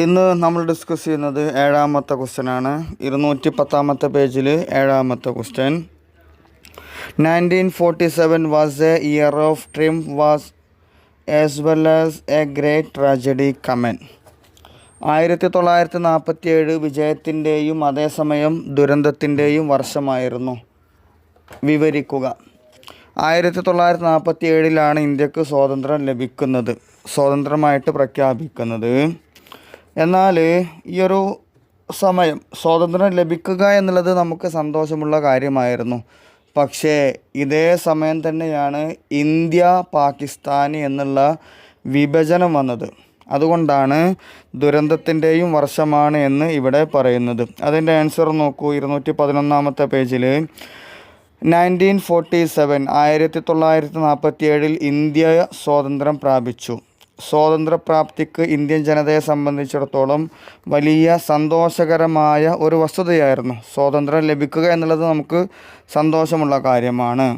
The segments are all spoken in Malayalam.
ഇന്ന് നമ്മൾ ഡിസ്കസ് ചെയ്യുന്നത് ഏഴാമത്തെ ക്വസ്റ്റ്യനാണ്. 210 പേജിൽ ഏഴാമത്തെ question. 1947 was a year of triumph was as well as a great tragedy കമൻ. 1947 വിജയത്തിൻ്റെയും അതേസമയം ദുരന്തത്തിൻ്റെയും വർഷമായിരുന്നു. വിവരിക്കുക. 1947 ഇന്ത്യക്ക് സ്വാതന്ത്ര്യം ലഭിക്കുന്നത്, സ്വതന്ത്രമായിട്ട് പ്രഖ്യാപിക്കുന്നത്. എന്നാൽ ഈ ഒരു സമയം സ്വാതന്ത്ര്യം ലഭിക്കുക എന്നുള്ളത് നമുക്ക് സന്തോഷമുള്ള കാര്യമായിരുന്നു. പക്ഷേ ഇതേ സമയം തന്നെയാണ് ഇന്ത്യ പാകിസ്ഥാൻ എന്നുള്ള വിഭജനം വന്നത്. അതുകൊണ്ടാണ് ദുരന്തത്തിൻ്റെയും വർഷമാണ് എന്ന് ഇവിടെ പറയുന്നത്. അതിൻ്റെ ആൻസർ നോക്കൂ. 211 പേജിൽ 1947 1947 ഇന്ത്യ സ്വാതന്ത്ര്യം പ്രാപിച്ചു. സ്വാതന്ത്ര്യപ്രാപ്തിക്ക് ഇന്ത്യൻ ജനതയെ സംബന്ധിച്ചിടത്തോളം വലിയ സന്തോഷകരമായ ഒരു വസ്തുതയായിരുന്നു. സ്വാതന്ത്ര്യം ലഭിക്കുക എന്നുള്ളത് നമുക്ക് സന്തോഷമുള്ള കാര്യമാണ്.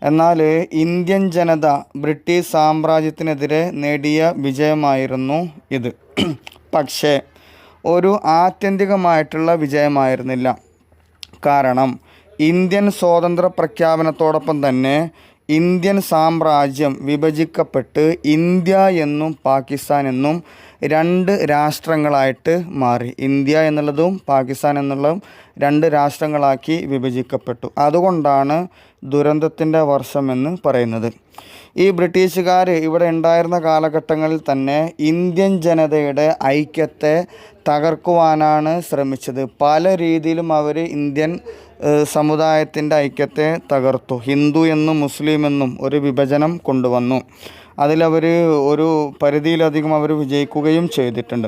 എന്നാൽ ഇന്ത്യൻ ജനത ബ്രിട്ടീഷ് സാമ്രാജ്യത്തിനെതിരെ നേടിയ വിജയമായിരുന്നു ഇത്. പക്ഷേ ഒരു ആത്യന്തികമായിട്ടുള്ള വിജയമായിരുന്നില്ല. കാരണം ഇന്ത്യൻ സ്വാതന്ത്ര്യ പ്രഖ്യാപനത്തോടൊപ്പം തന്നെ ഇന്ത്യൻ സാമ്രാജ്യം വിഭജിക്കപ്പെട്ട് ഇന്ത്യ എന്നും പാകിസ്ഥാൻ എന്നും രണ്ട് രാഷ്ട്രങ്ങളായിട്ട് മാറി. ഇന്ത്യ എന്നുള്ളതും പാകിസ്ഥാൻ എന്നുള്ളതും രണ്ട് രാഷ്ട്രങ്ങളാക്കി വിഭജിക്കപ്പെട്ടു. അതുകൊണ്ടാണ് ദുരന്തത്തിൻ്റെ വർഷമെന്ന് പറയുന്നത്. ഈ ബ്രിട്ടീഷുകാർ ഇവിടെ ഉണ്ടായിരുന്ന കാലഘട്ടങ്ങളിൽ തന്നെ ഇന്ത്യൻ ജനതയുടെ ഐക്യത്തെ തകർക്കുവാനാണ് ശ്രമിച്ചത്. പല രീതിയിലും അവർ ഇന്ത്യൻ സമുദായത്തിൻ്റെ ഐക്യത്തെ തകർത്തു. ഹിന്ദു എന്നും മുസ്ലിം എന്നും ഒരു വിഭജനം കൊണ്ടുവന്നു. അതിലവർ ഒരു പരിധിയിലധികം അവർ വിജയിക്കുകയും ചെയ്തിട്ടുണ്ട്.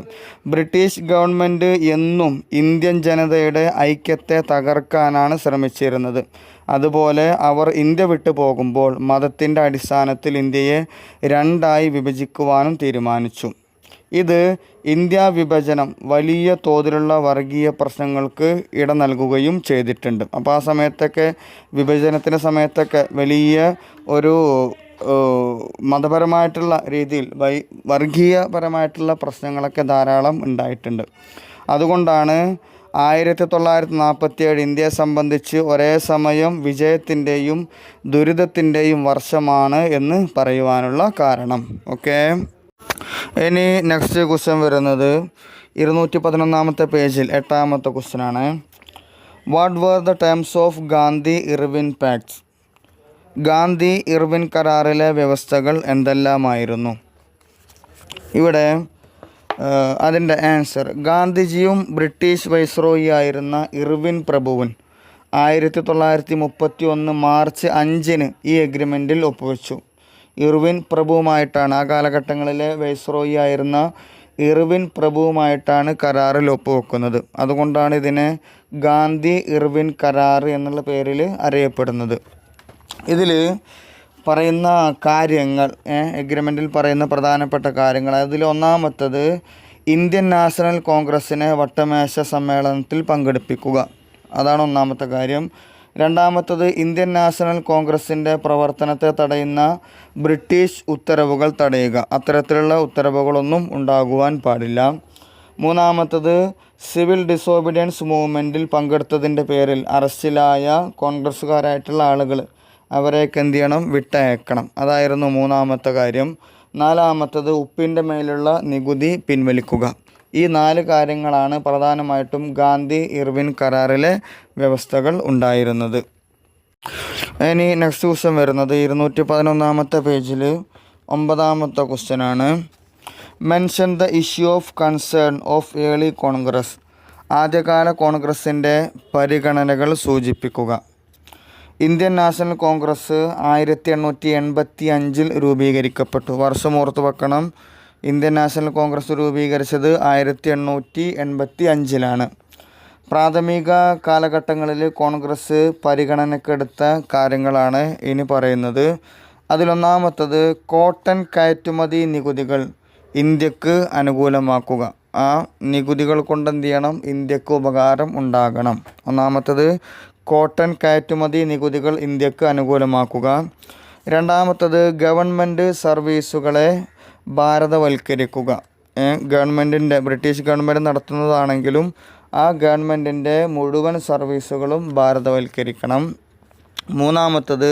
ബ്രിട്ടീഷ് ഗവൺമെൻറ് എന്നും ഇന്ത്യൻ ജനതയുടെ ഐക്യത്തെ തകർക്കാനാണ് ശ്രമിച്ചിരുന്നത്. അതുപോലെ അവർ ഇന്ത്യ വിട്ടു പോകുമ്പോൾ മതത്തിൻ്റെ അടിസ്ഥാനത്തിൽ ഇന്ത്യയെ രണ്ടായി വിഭജിക്കുവാനും തീരുമാനിച്ചു. ഇത് ഇന്ത്യ വിഭജനം വലിയ തോതിലുള്ള വർഗീയ പ്രശ്നങ്ങൾക്ക് ഇട നൽകുകയും ചെയ്തിട്ടുണ്ട്. അപ്പോൾ ആ സമയത്തൊക്കെ വിഭജനത്തിൻ്റെ സമയത്തൊക്കെ വലിയ ഒരു മതപരമായിട്ടുള്ള രീതിയിൽ വർഗീയപരമായിട്ടുള്ള പ്രശ്നങ്ങളൊക്കെ ധാരാളം ഉണ്ടായിട്ടുണ്ട്. അതുകൊണ്ടാണ് 1947 ഇന്ത്യയെ സംബന്ധിച്ച് ഒരേ സമയം വിജയത്തിൻ്റെയും ദുരിതത്തിൻ്റെയും വർഷമാണ് എന്ന് പറയുവാനുള്ള കാരണം. ഓക്കെ, ഇനി നെക്സ്റ്റ് ക്വസ്റ്റ്യൻ വരുന്നത് 211 പേജിൽ 8ാമത്തെ ക്വസ്റ്റ്യനാണ്. What were the terms of Gandhi Irwin pacts? Gandhi Irwin കരാറിലെ വ്യവസ്ഥകൾ എന്തെല്ലാമായിരുന്നു? ഇവിടെ അതിൻ്റെ ആൻസർ, ഗാന്ധിജിയും ബ്രിട്ടീഷ് വൈസ്രോയി ആയിരുന്ന ഇർവിൻ പ്രഭുവും 1931 മാർച്ച് 5 ഈ എഗ്രിമെൻറ്റിൽ ഒപ്പുവെച്ചു. ഇർവിൻ പ്രഭുവുമായിട്ടാണ്, ആ കാലഘട്ടങ്ങളിലെ വൈസ്രോയി ആയിരുന്ന ഇർവിൻ പ്രഭുവുമായിട്ടാണ് കരാറിൽ ഒപ്പുവെക്കുന്നത്. അതുകൊണ്ടാണ് ഇതിനെ ഗാന്ധി ഇർവിൻ കരാർ എന്നുള്ള പേരിൽ അറിയപ്പെടുന്നത്. ഇതിൽ പറയുന്ന കാര്യങ്ങൾ, എഗ്രിമെൻറ്റിൽ പറയുന്ന പ്രധാനപ്പെട്ട കാര്യങ്ങൾ, അതിൽ ഒന്നാമത്തത് ഇന്ത്യൻ നാഷണൽ കോൺഗ്രസ്സിനെ വട്ടമേശ സമ്മേളനത്തിൽ പങ്കെടുപ്പിക്കുക. അതാണ് ഒന്നാമത്തെ കാര്യം. രണ്ടാമത്തത് ഇന്ത്യൻ നാഷണൽ കോൺഗ്രസിൻ്റെ പ്രവർത്തനത്തെ തടയുന്ന ബ്രിട്ടീഷ് ഉത്തരവുകൾ തടയുക. അത്തരത്തിലുള്ള ഉത്തരവുകളൊന്നും ഉണ്ടാകുവാൻ പാടില്ല. മൂന്നാമത്തത് സിവിൽ ഡിസോബീഡിയൻസ് മൂവ്മെൻറ്റിൽ പങ്കെടുത്തതിൻ്റെ പേരിൽ അറസ്റ്റിലായ കോൺഗ്രസ്സുകാരായിട്ടുള്ള ആളുകൾ അവരെയൊക്കെ എന്ത് ചെയ്യണം? വിട്ടയക്കണം. അതായിരുന്നു മൂന്നാമത്തെ കാര്യം. നാലാമത്തത് ഉപ്പിൻ്റെ മേലുള്ള നികുതി പിൻവലിക്കുക. ഈ 4 കാര്യങ്ങളാണ് പ്രധാനമായിട്ടും ഗാന്ധി ഇർവിൻ കരാറിലെ വ്യവസ്ഥകൾ ഉണ്ടായിരുന്നത്. ഇനി നെക്സ്റ്റ് ക്വസ്റ്റ്യൻ വരുന്നത് 211 പേജിൽ 9ാമത്തെ ക്വസ്റ്റ്യനാണ്. Mention the issue of concern of early Congress. ആദ്യകാല കോൺഗ്രസിൻ്റെ പരിഗണനകൾ സൂചിപ്പിക്കുക. ഇന്ത്യൻ നാഷണൽ കോൺഗ്രസ് 1885 രൂപീകരിക്കപ്പെട്ടു. വർഷം ഓർത്ത് വെക്കണം. ഇന്ത്യൻ നാഷണൽ കോൺഗ്രസ് രൂപീകരിച്ചത് 1885 പ്രാഥമിക കാലഘട്ടങ്ങളിൽ കോൺഗ്രസ് പരിഗണനക്കെടുത്ത കാര്യങ്ങളാണ് ഇനി പറയുന്നത്. അതിലൊന്നാമത്തത് കോട്ടൺ കയറ്റുമതി നികുതികൾ ഇന്ത്യക്ക് അനുകൂലമാക്കുക. ആ നികുതികൾ കൊണ്ട് എന്ത് ചെയ്യണം? ഇന്ത്യക്ക് ഉപകാരം ഉണ്ടാകണം. ഒന്നാമത്തത് കോട്ടൺ കയറ്റുമതി നികുതികൾ ഇന്ത്യക്ക് അനുകൂലമാക്കുക. രണ്ടാമത്തത് ഗവൺമെൻറ് സർവീസുകളെ ഭാരതവൽക്കരിക്കുക. ഗവൺമെൻറ്റിൻ്റെ ബ്രിട്ടീഷ് ഗവൺമെൻറ് നടത്തുന്നതാണെങ്കിലും ആ ഗവൺമെൻറ്റിൻ്റെ മുഴുവൻ സർവീസുകളും ഭാരതവൽക്കരിക്കണം. മൂന്നാമത്തത്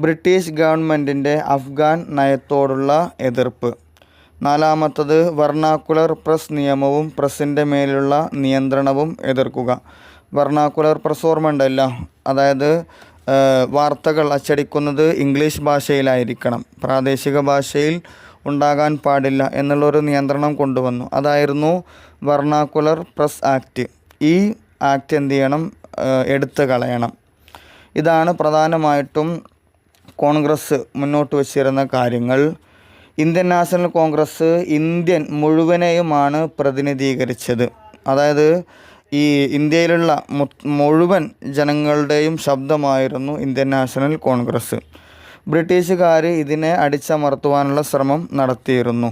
ബ്രിട്ടീഷ് ഗവൺമെൻറ്റിൻ്റെ അഫ്ഗാൻ നയത്തോടുള്ള എതിർപ്പ്. നാലാമത്തത് വെർണാക്കുലർ പ്രസ് നിയമവും പ്രസിൻ്റെ മേലുള്ള നിയന്ത്രണവും എതിർക്കുക. വെർണാക്കുലർ പ്രസ് ഓർമ്മ ഉണ്ടല്ലോ, അതായത് വാർത്തകൾ അച്ചടിക്കുന്നത് ഇംഗ്ലീഷ് ഭാഷയിലായിരിക്കണം, പ്രാദേശിക ഭാഷയിൽ ഉണ്ടാകാൻ പാടില്ല എന്നുള്ളൊരു നിയന്ത്രണം കൊണ്ടുവന്നു. അതായിരുന്നു വെർണാക്കുലർ പ്രസ് ആക്ട്. ഈ ആക്ട് എന്ത് ചെയ്യണം? എടുത്തു കളയണം. ഇതാണ് പ്രധാനമായിട്ടും കോൺഗ്രസ് മുന്നോട്ട് വച്ചിരുന്ന കാര്യങ്ങൾ. ഇന്ത്യൻ നാഷണൽ കോൺഗ്രസ് ഇന്ത്യൻ മുഴുവനെയുമാണ് പ്രതിനിധീകരിച്ചത്. അതായത് ഈ ഇന്ത്യയിലുള്ള മുഴുവൻ ജനങ്ങളുടെയും ശബ്ദമായിരുന്നു ഇന്ത്യൻ നാഷണൽ കോൺഗ്രസ്. ബ്രിട്ടീഷുകാർ ഇതിനെ അടിച്ചമർത്തുവാനുള്ള ശ്രമം നടത്തിയിരുന്നു.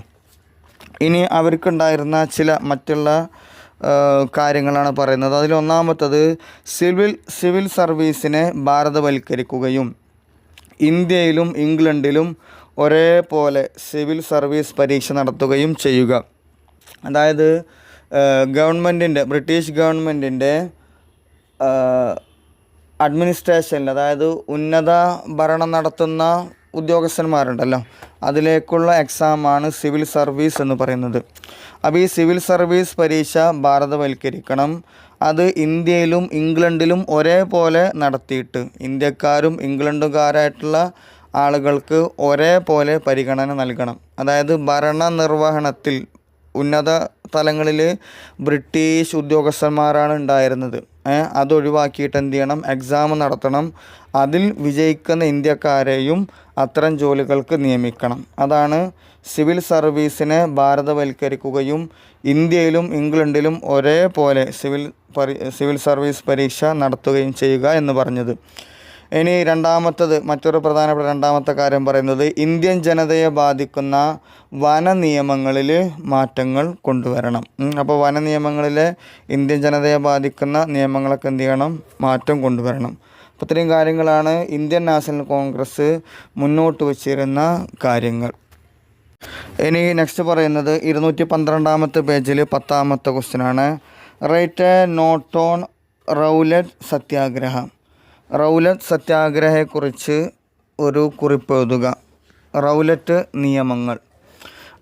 ഇനി അവർക്കുണ്ടായിരുന്ന ചില മറ്റുള്ള കാര്യങ്ങളാണ് പറയുന്നത്. അതിലൊന്നാമത്തത് സിവിൽ സർവീസിനെ ഭാരതവൽക്കരിക്കുകയും ഇന്ത്യയിലും ഇംഗ്ലണ്ടിലും ഒരേപോലെ സിവിൽ സർവീസ് പരീക്ഷ നടത്തുകയും ചെയ്യുക. അതായത് ബ്രിട്ടീഷ് ഗവൺമെൻറ്റിൻ്റെ അഡ്മിനിസ്ട്രേഷനിൽ, അതായത് ഉന്നത ഭരണം നടത്തുന്ന ഉദ്യോഗസ്ഥന്മാരുണ്ടല്ലോ, അതിലേക്കുള്ള എക്സാമാണ് സിവിൽ സർവീസ് എന്ന് പറയുന്നത്. അപ്പോൾ ഈ സിവിൽ സർവീസ് പരീക്ഷ ഭാരതവൽക്കരിക്കണം. അത് ഇന്ത്യയിലും ഇംഗ്ലണ്ടിലും ഒരേപോലെ നടത്തിയിട്ട് ഇന്ത്യക്കാരും ഇംഗ്ലണ്ടുകാരായിട്ടുള്ള ആളുകൾക്ക് ഒരേപോലെ പരിഗണന നൽകണം. അതായത് ഭരണനിർവഹണത്തിൽ ഉന്നത തലങ്ങളിൽ ബ്രിട്ടീഷ് ഉദ്യോഗസ്ഥന്മാരാണ് ഉണ്ടായിരുന്നത്. അതൊഴിവാക്കിയിട്ട് എന്ത് ചെയ്യണം? എക്സാം നടത്തണം. അതിൽ വിജയിക്കുന്ന ഇന്ത്യക്കാരെയും അത്തരം ജോലികൾക്ക് നിയമിക്കണം. അതാണ് സിവിൽ സർവീസിനെ ഭാരതവൽക്കരിക്കുകയും ഇന്ത്യയിലും ഇംഗ്ലണ്ടിലും ഒരേപോലെ സിവിൽ സർവീസ് പരീക്ഷ നടത്തുകയും ചെയ്യുക എന്ന് പറഞ്ഞത്. ഇനി മറ്റൊരു പ്രധാനപ്പെട്ട രണ്ടാമത്തെ കാര്യം പറയുന്നത് ഇന്ത്യൻ ജനതയെ ബാധിക്കുന്ന വന നിയമങ്ങളിൽ മാറ്റങ്ങൾ കൊണ്ടുവരണം. അപ്പോൾ വന നിയമങ്ങളിലെ ഇന്ത്യൻ ജനതയെ ബാധിക്കുന്ന നിയമങ്ങളൊക്കെ എന്ത് ചെയ്യണം? മാറ്റം കൊണ്ടുവരണം. അപ്പോൾ ഇത്രയും കാര്യങ്ങളാണ് ഇന്ത്യൻ നാഷണൽ കോൺഗ്രസ് മുന്നോട്ട് വച്ചിരുന്ന കാര്യങ്ങൾ. ഇനി നെക്സ്റ്റ് പറയുന്നത് 212 പേജിൽ 10ാമത്തെ ക്വസ്റ്റ്യനാണ്. Write a note on Rowlatt Satyagraha. Rowlatt സത്യാഗ്രഹയെക്കുറിച്ച് ഒരു കുറിപ്പ് എഴുതുക. റൗലറ്റ് നിയമങ്ങൾ,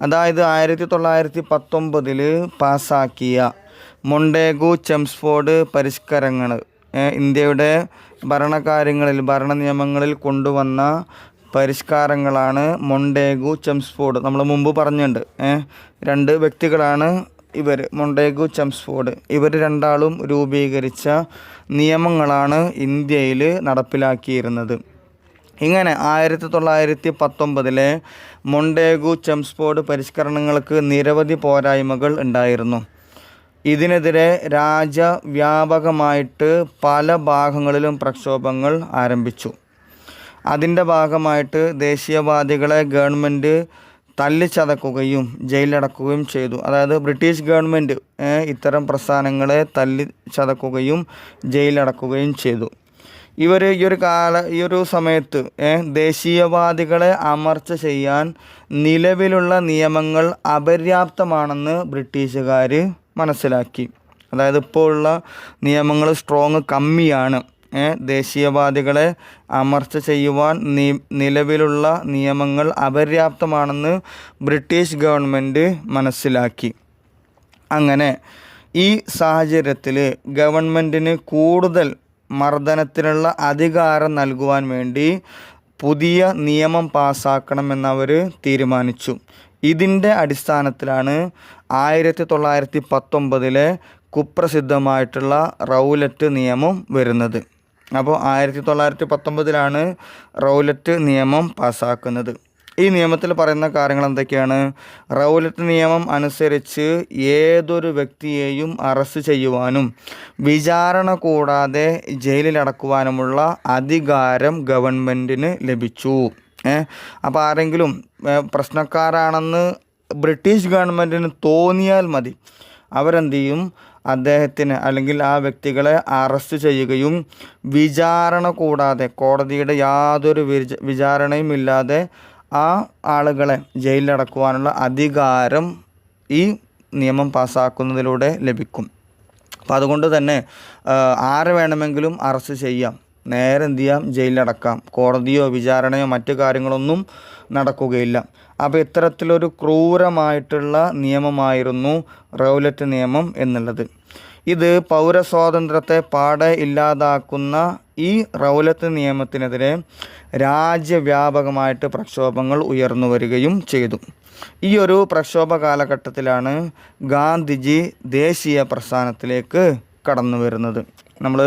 അതായത് 1919 പാസ്സാക്കിയ മൊണ്ടേഗു ചെംസ്ഫോർഡ് പരിഷ്കരണങ്ങൾ, ഇന്ത്യയുടെ ഭരണ നിയമങ്ങളിൽ കൊണ്ടുവന്ന പരിഷ്കാരങ്ങളാണ് മൊണ്ടേഗു ചെംസ്ഫോർഡ്. നമ്മൾ മുമ്പ് പറഞ്ഞിട്ടുണ്ട്, രണ്ട് വ്യക്തികളാണ് ഇവർ, മൊണ്ടേഗു ചെംസ്ഫോർഡ്. ഇവർ രണ്ടാളും രൂപീകരിച്ച നിയമങ്ങളാണ് ഇന്ത്യയിൽ നടപ്പിലാക്കിയിരുന്നത്. ഇങ്ങനെ 1919 മൊണ്ടേഗു ചെംസ്ഫോർഡ് പരിഷ്കരണങ്ങൾക്ക് നിരവധി പോരായ്മകൾ ഉണ്ടായിരുന്നു. ഇതിനെതിരെ രാജ്യവ്യാപകമായിട്ട് പല ഭാഗങ്ങളിലും പ്രക്ഷോഭങ്ങൾ ആരംഭിച്ചു. അതിൻ്റെ ഭാഗമായിട്ട് ദേശീയവാദികളെ ഗവൺമെൻറ് തല്ലിച്ചതക്കുകയും ജയിലടക്കുകയും ചെയ്തു. അതായത് ബ്രിട്ടീഷ് ഗവൺമെൻറ് ഇത്തരം പ്രസ്ഥാനങ്ങളെ തല്ലിച്ചതക്കുകയും ജയിലടക്കുകയും ചെയ്തു. ഇവർ ഈ ഒരു സമയത്ത് ദേശീയവാദികളെ അമർച്ച ചെയ്യാൻ നിലവിലുള്ള നിയമങ്ങൾ അപര്യാപ്തമാണെന്ന് ബ്രിട്ടീഷുകാർ മനസ്സിലാക്കി. അതായത് ഇപ്പോൾ ഉള്ള നിയമങ്ങൾ കമ്മിയാണ്. ദേശീയവാദികളെ അമർച്ച ചെയ്യുവാൻ നിലവിലുള്ള നിയമങ്ങൾ അപര്യാപ്തമാണെന്ന് ബ്രിട്ടീഷ് ഗവൺമെൻറ് മനസ്സിലാക്കി. അങ്ങനെ ഈ സാഹചര്യത്തിൽ ഗവൺമെൻറ്റിന് കൂടുതൽ മർദ്ദനത്തിനുള്ള അധികാരം നൽകുവാൻ വേണ്ടി പുതിയ നിയമം പാസ്സാക്കണമെന്നവർ തീരുമാനിച്ചു. ഇതിൻ്റെ അടിസ്ഥാനത്തിലാണ് 1919 കുപ്രസിദ്ധമായിട്ടുള്ള റൗലറ്റ് നിയമം വരുന്നത്. അപ്പോൾ 1919 റൗലറ്റ് നിയമം പാസ്സാക്കുന്നത്. ഈ നിയമത്തിൽ പറയുന്ന കാര്യങ്ങൾ എന്തൊക്കെയാണ്? റൗലറ്റ് നിയമം അനുസരിച്ച് ഏതൊരു വ്യക്തിയെയും അറസ്റ്റ് ചെയ്യുവാനും വിചാരണ കൂടാതെ ജയിലിലടക്കുവാനുമുള്ള അധികാരം ഗവൺമെൻറ്റിന് ലഭിച്ചു. അപ്പോൾ ആരെങ്കിലും പ്രശ്നക്കാരാണെന്ന് ബ്രിട്ടീഷ് ഗവൺമെൻറ്റിന് തോന്നിയാൽ മതി, അവരെന്ത് ചെയ്യും? അദ്ദേഹത്തിന് അല്ലെങ്കിൽ ആ വ്യക്തികളെ അറസ്റ്റ് ചെയ്യുകയും വിചാരണ കൂടാതെ, കോടതിയുടെ യാതൊരു വിചാരണയും ഇല്ലാതെ ആ ആളുകളെ ജയിലിലടക്കുവാനുള്ള അധികാരം ഈ നിയമം പാസ്സാക്കുന്നതിലൂടെ ലഭിക്കും. അപ്പം അതുകൊണ്ട് തന്നെ ആരെ വേണമെങ്കിലും അറസ്റ്റ് ചെയ്യാം, നേരെ എന്ത് ചെയ്യാം, ജയിലിലടക്കാം. കോടതിയോ വിചാരണയോ മറ്റു കാര്യങ്ങളൊന്നും നടക്കുകയില്ല. അപ്പോൾ ഇത്തരത്തിലൊരു ക്രൂരമായിട്ടുള്ള നിയമമായിരുന്നു റൗലറ്റ് നിയമം എന്നുള്ളത്. ഇത് പൗരസ്വാതന്ത്ര്യത്തെ പാടെ ഇല്ലാതാക്കുന്ന ഈ റൗലറ്റ് നിയമത്തിനെതിരെ രാജ്യവ്യാപകമായിട്ട് പ്രക്ഷോഭങ്ങൾ ഉയർന്നു വരികയും ചെയ്തു. ഈ ഒരു പ്രക്ഷോഭ കാലഘട്ടത്തിലാണ് ഗാന്ധിജി ദേശീയ പ്രസ്ഥാനത്തിലേക്ക് കടന്നു വരുന്നത്. നമ്മൾ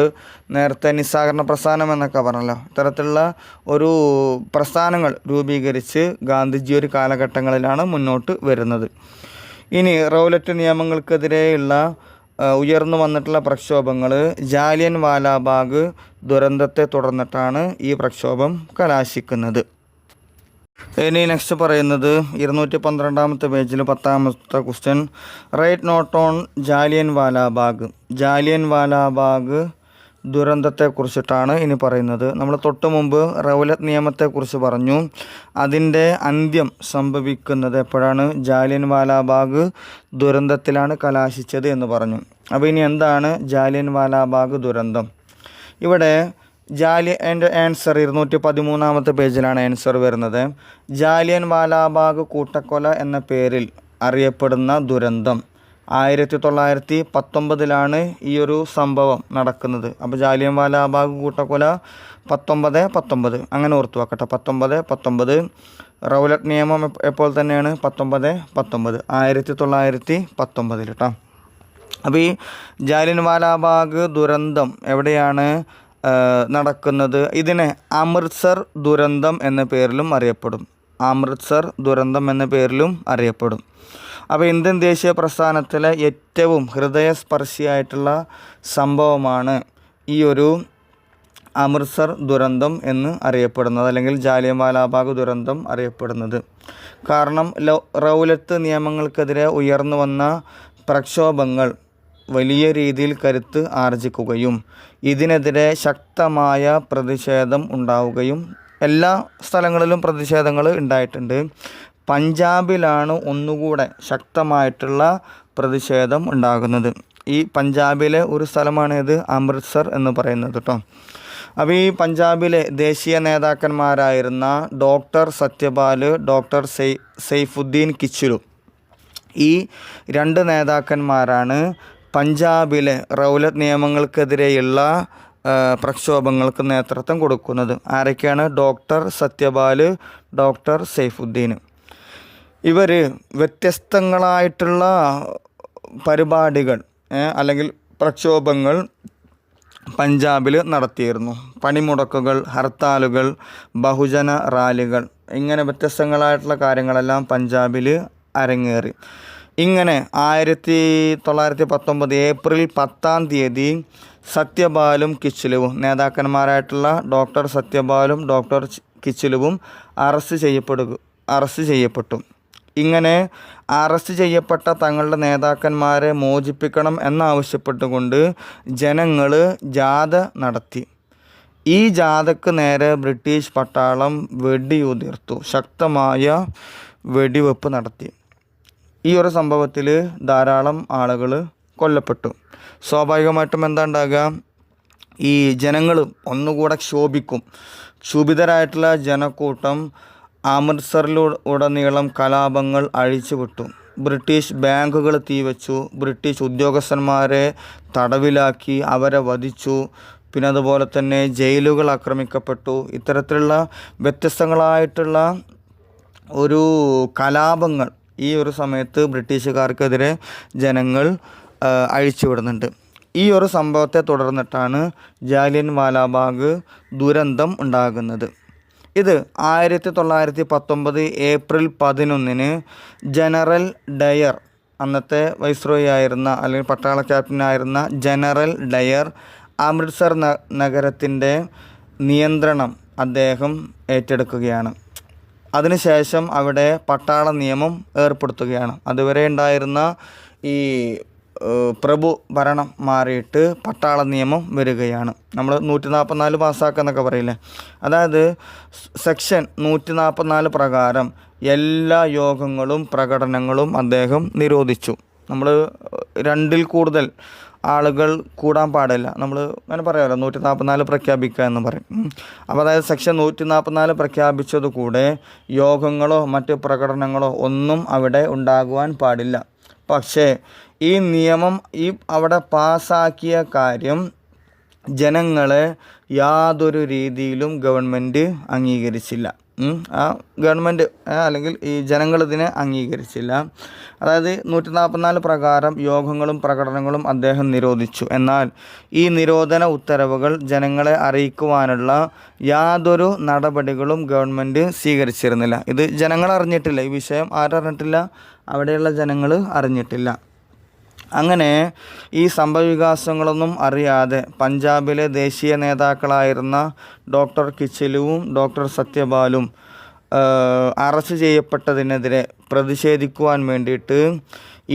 നേരത്തെ നിസ്സഹകരണ പ്രസ്ഥാനം എന്നൊക്കെ പറഞ്ഞല്ലോ, ഇത്തരത്തിലുള്ള ഒരു പ്രസ്ഥാനങ്ങൾ രൂപീകരിച്ച് ഗാന്ധിജി ഒരു കാലഘട്ടങ്ങളിലാണ് മുന്നോട്ട് വരുന്നത്. ഇനി റൗലറ്റ് നിയമങ്ങൾക്കെതിരെയുള്ള ഉയർന്നു വന്നിട്ടുള്ള പ്രക്ഷോഭങ്ങൾ ജാലിയൻ വാലാബാഗ് ദുരന്തത്തെ തുടർന്നിട്ടാണ് ഈ പ്രക്ഷോഭം കലാശിക്കുന്നത്. ഇനി നെക്സ്റ്റ് പറയുന്നത് 212 പേജിൽ 10ാമത്തെ question, write note on Jallian Walabagh. Jallian Walabagh ദുരന്തത്തെക്കുറിച്ചിട്ടാണ് ഇനി പറയുന്നത്. നമ്മൾ തൊട്ട് മുമ്പ് റൗലറ്റ് നിയമത്തെക്കുറിച്ച് പറഞ്ഞു. അതിൻ്റെ അന്ത്യം സംഭവിക്കുന്നത് എപ്പോഴാണ്? ജാലിയൻ വാലാബാഗ് ദുരന്തത്തിലാണ് കലാശിച്ചത് എന്ന് പറഞ്ഞു. അപ്പോൾ ഇനി എന്താണ് ജാലിയൻ വാലാബാഗ് ദുരന്തം? ഇവിടെ എൻ്റെ ആൻസർ 213ാമത്തെ പേജിലാണ് ആൻസർ വരുന്നത്. ജാലിയൻ വാലാബാഗ് കൂട്ടക്കൊല എന്ന പേരിൽ അറിയപ്പെടുന്ന ദുരന്തം 1919 ഈ ഒരു സംഭവം നടക്കുന്നത്. അപ്പോൾ ജാലിയൻ വാലാബാഗ് കൂട്ടക്കൊല 1919 അങ്ങനെ ഓർത്തു വെക്കട്ടെ. 1919 റൗലറ്റ് നിയമം എപ്പോൾ തന്നെയാണ്? 1919 1919 കേട്ടോ. അപ്പോൾ ഈ ജാലിയൻ വാലാബാഗ് ദുരന്തം എവിടെയാണ് നടക്കുന്നത്? ഇതിനെ അമൃത്സർ ദുരന്തം എന്ന പേരിലും അറിയപ്പെടും. അമൃത്സർ ദുരന്തം എന്ന പേരിലും അറിയപ്പെടും. അപ്പോൾ ഇന്ത്യൻ ദേശീയ പ്രസ്ഥാനത്തിലെ ഏറ്റവും ഹൃദയസ്പർശിയായിട്ടുള്ള സംഭവമാണ് ഈ ഒരു അമൃത്സർ ദുരന്തം എന്ന് അറിയപ്പെടുന്നത്, അല്ലെങ്കിൽ ജാലിയൻ വാലാബാഗ് ദുരന്തം അറിയപ്പെടുന്നത്. കാരണം റൗലറ്റ് നിയമങ്ങൾക്കെതിരെ ഉയർന്നു വന്ന പ്രക്ഷോഭങ്ങൾ വലിയ രീതിയിൽ കരുത്ത് ആർജിക്കുകയും ഇതിനെതിരെ ശക്തമായ പ്രതിഷേധം ഉണ്ടാവുകയും, എല്ലാ സ്ഥലങ്ങളിലും പ്രതിഷേധങ്ങൾ ഉണ്ടായിട്ടുണ്ട്. പഞ്ചാബിലാണ് ഒന്നുകൂടെ ശക്തമായിട്ടുള്ള പ്രതിഷേധം ഉണ്ടാകുന്നത്. ഈ പഞ്ചാബിലെ ഒരു സ്ഥലമാണ് ഇത് അമൃത്സർ എന്ന് പറയുന്നത് കേട്ടോ. അപ്പോൾ ഈ പഞ്ചാബിലെ ദേശീയ നേതാക്കന്മാരായിരുന്ന ഡോക്ടർ സത്യപാൽ, ഡോക്ടർ സൈഫുദ്ദീൻ കിച്ചിലു, ഈ രണ്ട് നേതാക്കന്മാരാണ് പഞ്ചാബിലെ റൗലറ്റ് നിയമങ്ങൾക്കെതിരെയുള്ള പ്രക്ഷോഭങ്ങൾക്ക് നേതൃത്വം കൊടുക്കുന്നത്. ആരൊക്കെയാണ്? Doctor Satyapal, doctor Saifuddin. ഇവർ വ്യത്യസ്തങ്ങളായിട്ടുള്ള പരിപാടികൾ അല്ലെങ്കിൽ പ്രക്ഷോഭങ്ങൾ പഞ്ചാബിൽ നടത്തിയിരുന്നു. പണിമുടക്കുകൾ, ഹർത്താലുകൾ, ബഹുജന റാലികൾ, ഇങ്ങനെ വ്യത്യസ്തങ്ങളായിട്ടുള്ള കാര്യങ്ങളെല്ലാം പഞ്ചാബിൽ അരങ്ങേറി. ഇങ്ങനെ 1919 ഏപ്രിൽ 10 സത്യപാലും കിച്ചിലുവും, നേതാക്കന്മാരായിട്ടുള്ള ഡോക്ടർ സത്യപാലും ഡോക്ടർ കിച്ചിലുവും അറസ്റ്റ് ചെയ്യപ്പെട്ടു. ഇങ്ങനെ അറസ്റ്റ് ചെയ്യപ്പെട്ട തങ്ങളുടെ നേതാക്കന്മാരെ മോചിപ്പിക്കണം എന്നാവശ്യപ്പെട്ടുകൊണ്ട് ജനങ്ങൾ ജാഥ നടത്തി. ഈ ജാഥയ്ക്ക് നേരെ ബ്രിട്ടീഷ് പട്ടാളം വെടിയുതിർത്തു, ശക്തമായ വെടിവെപ്പ് നടത്തി. ഈ ഒരു സംഭവത്തിൽ ധാരാളം ആളുകൾ കൊല്ലപ്പെട്ടു. സ്വാഭാവികമായിട്ടും എന്താ ഉണ്ടാകുക? ഈ ജനങ്ങൾ ഒന്നുകൂടെ ക്ഷുഭിതരായിട്ടുള്ള ജനക്കൂട്ടം അമൃത്സറിലുടനീളം കലാപങ്ങൾ അഴിച്ചുവിട്ടു. ബ്രിട്ടീഷ് ബാങ്കുകൾ തീവച്ചു, ബ്രിട്ടീഷ് ഉദ്യോഗസ്ഥന്മാരെ തടവിലാക്കി, അവരെ വധിച്ചു. പിന്നെ അതുപോലെ തന്നെ ജയിലുകൾ ആക്രമിക്കപ്പെട്ടു. ഇത്തരത്തിലുള്ള വ്യത്യസ്തങ്ങളായിട്ടുള്ള ഒരു കലാപങ്ങൾ ഈ ഒരു സമയത്ത് ബ്രിട്ടീഷുകാർക്കെതിരെ ജനങ്ങൾ അഴിച്ചുവിടുന്നുണ്ട്. ഈ ഒരു സംഭവത്തെ തുടർന്നിട്ടാണ് ജാലിയൻ വാലാബാഗ് ദുരന്തം ഉണ്ടാകുന്നത്. ഇത് 1919 ഏപ്രിൽ 11 ജനറൽ ഡയർ, അന്നത്തെ വൈസ്രോയി ആയിരുന്ന അല്ലെങ്കിൽ പട്ടാള ക്യാപ്റ്റനായിരുന്ന ജനറൽ ഡയർ അമൃത്സർ നഗരത്തിൻ്റെ നിയന്ത്രണം അദ്ദേഹം ഏറ്റെടുക്കുകയാണ്. അതിനുശേഷം അവിടെ പട്ടാള നിയമം ഏർപ്പെടുത്തുകയാണ്. അതുവരെ ഉണ്ടായിരുന്ന ഈ പ്രഭു ഭരണം മാറിയിട്ട് പട്ടാള നിയമം വരികയാണ്. നമ്മൾ 144 പാസ്സാക്കുക എന്നൊക്കെ പറയില്ലേ, അതായത് സെക്ഷൻ 144 പ്രകാരം എല്ലാ യോഗങ്ങളും പ്രകടനങ്ങളും അദ്ദേഹം നിരോധിച്ചു. നമ്മൾ 2-ൽ കൂടുതൽ ആളുകൾ കൂടാൻ പാടില്ല. നമ്മൾ അങ്ങനെ പറയാമല്ലോ, 144 പ്രഖ്യാപിക്കുക എന്ന് പറയും. അപ്പോൾ അതായത് സെക്ഷൻ 144 പ്രഖ്യാപിച്ചത് കൂടെ യോഗങ്ങളോ മറ്റ് പ്രകടനങ്ങളോ ഒന്നും അവിടെ ഉണ്ടാകുവാൻ പാടില്ല. പക്ഷേ ഈ നിയമം അവിടെ പാസ്സാക്കിയ കാര്യം ജനങ്ങളെ യാതൊരു രീതിയിലും ഗവൺമെൻറ് അംഗീകരിച്ചില്ല. ആ ഗവൺമെൻറ് അല്ലെങ്കിൽ ഈ ജനങ്ങളിതിനെ അംഗീകരിച്ചില്ല. അതായത് 144 പ്രകാരം യോഗങ്ങളും പ്രകടനങ്ങളും അദ്ദേഹം നിരോധിച്ചു. എന്നാൽ ഈ നിരോധന ഉത്തരവുകൾ ജനങ്ങളെ അറിയിക്കുവാനുള്ള യാതൊരു നടപടികളും ഗവൺമെൻറ് സ്വീകരിച്ചിരുന്നില്ല. ഇത് ജനങ്ങൾ അറിഞ്ഞിട്ടില്ല. ഈ വിഷയം ആരറിഞ്ഞിട്ടില്ല? അവിടെയുള്ള ജനങ്ങൾ അറിഞ്ഞിട്ടില്ല. അങ്ങനെ ഈ സംഭവവികാസങ്ങളൊന്നും അറിയാതെ പഞ്ചാബിലെ ദേശീയ നേതാക്കളായിരുന്ന ഡോക്ടർ കിച്ചിലുവും ഡോക്ടർ സത്യപാലും അറസ്റ്റ് ചെയ്യപ്പെട്ടതിനെതിരെ പ്രതിഷേധിക്കുവാൻ വേണ്ടിയിട്ട്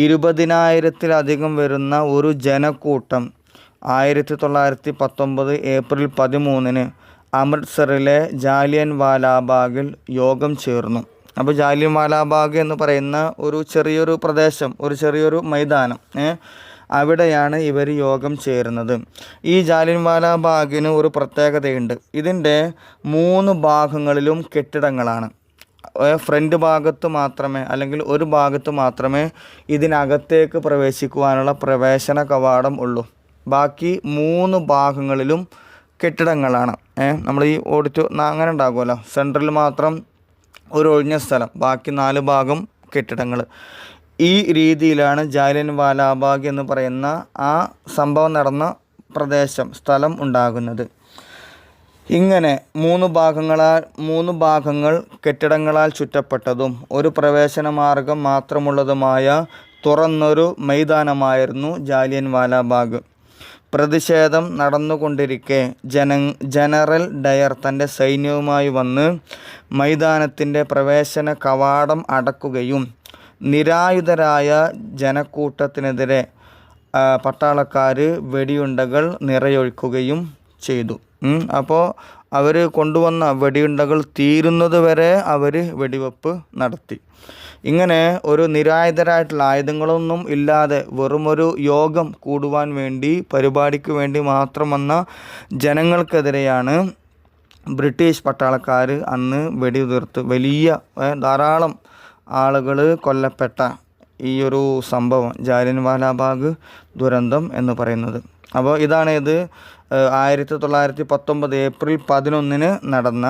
20,000-ലധികം വരുന്ന ഒരു ജനക്കൂട്ടം 1919 ഏപ്രിൽ 13 അമൃത്സറിലെ ജാലിയൻ വാലാബാഗിൽ യോഗം ചേർന്നു. അപ്പോൾ ജാലിയൻ വാലാബാഗ് എന്ന് പറയുന്ന ഒരു ചെറിയൊരു പ്രദേശം, ഒരു ചെറിയൊരു മൈതാനം, അവിടെയാണ് ഇവർ യോഗം ചേരുന്നത്. ഈ ജാലിയൻ വാലാബാഗിന് ഒരു പ്രത്യേകതയുണ്ട്. ഇതിൻ്റെ 3 ഭാഗങ്ങളിലും കെട്ടിടങ്ങളാണ്. ഫ്രണ്ട് ഭാഗത്ത് മാത്രമേ, അല്ലെങ്കിൽ ഒരു ഭാഗത്ത് മാത്രമേ ഇതിനകത്തേക്ക് പ്രവേശിക്കുവാനുള്ള പ്രവേശന കവാടം ഉള്ളൂ. ബാക്കി 3 ഭാഗങ്ങളിലും കെട്ടിടങ്ങളാണ്. നമ്മൾ ഈ അങ്ങനെ ഉണ്ടാകുമല്ലോ, സെൻട്രൽ മാത്രം ഒരു ഒഴിഞ്ഞ സ്ഥലം, ബാക്കി 4 ഭാഗം കെട്ടിടങ്ങൾ. ഈ രീതിയിലാണ് ജാലിയൻ വാലാബാഗ് എന്ന് പറയുന്ന ആ സംഭവം നടന്ന സ്ഥലം ഉണ്ടാകുന്നത്. ഇങ്ങനെ 3 ഭാഗങ്ങൾ കെട്ടിടങ്ങളാൽ ചുറ്റപ്പെട്ടതും ഒരു പ്രവേശന മാർഗം മാത്രമുള്ളതുമായ തുറന്നൊരു മൈതാനമായിരുന്നു ജാലിയൻ വാലാബാഗ്. പ്രതിഷേധം നടന്നുകൊണ്ടിരിക്കെ ജനറൽ ഡയർ തൻ്റെ സൈന്യവുമായി വന്ന് മൈതാനത്തിൻ്റെ പ്രവേശന കവാടം അടക്കുകയും നിരായുധരായ ജനക്കൂട്ടത്തിനെതിരെ പട്ടാളക്കാർ വെടിയുണ്ടകൾ നിറയൊഴിക്കുകയും ചെയ്തു. അപ്പോൾ അവർ കൊണ്ടുവന്ന വെടിയുണ്ടകൾ തീരുന്നത് വരെ അവർ വെടിവെപ്പ് നടത്തി. ഇങ്ങനെ ഒരു നിരായുധരായിട്ടുള്ള ആയുധങ്ങളൊന്നും ഇല്ലാതെ വെറുമൊരു യോഗം കൂടുവാൻ വേണ്ടി, പരിപാടിക്ക് വേണ്ടി മാത്രം വന്ന ജനങ്ങൾക്കെതിരെയാണ് ബ്രിട്ടീഷ് പട്ടാളക്കാർ അന്ന് വെടിയുതിർത്ത് ധാരാളം ആളുകൾ കൊല്ലപ്പെട്ട ഈ ഒരു സംഭവം ജാലിയൻ വാലാബാഗ് ദുരന്തം എന്ന് പറയുന്നത്. അപ്പോൾ ഇതാണ് 1919 ഏപ്രിൽ 11 നടന്ന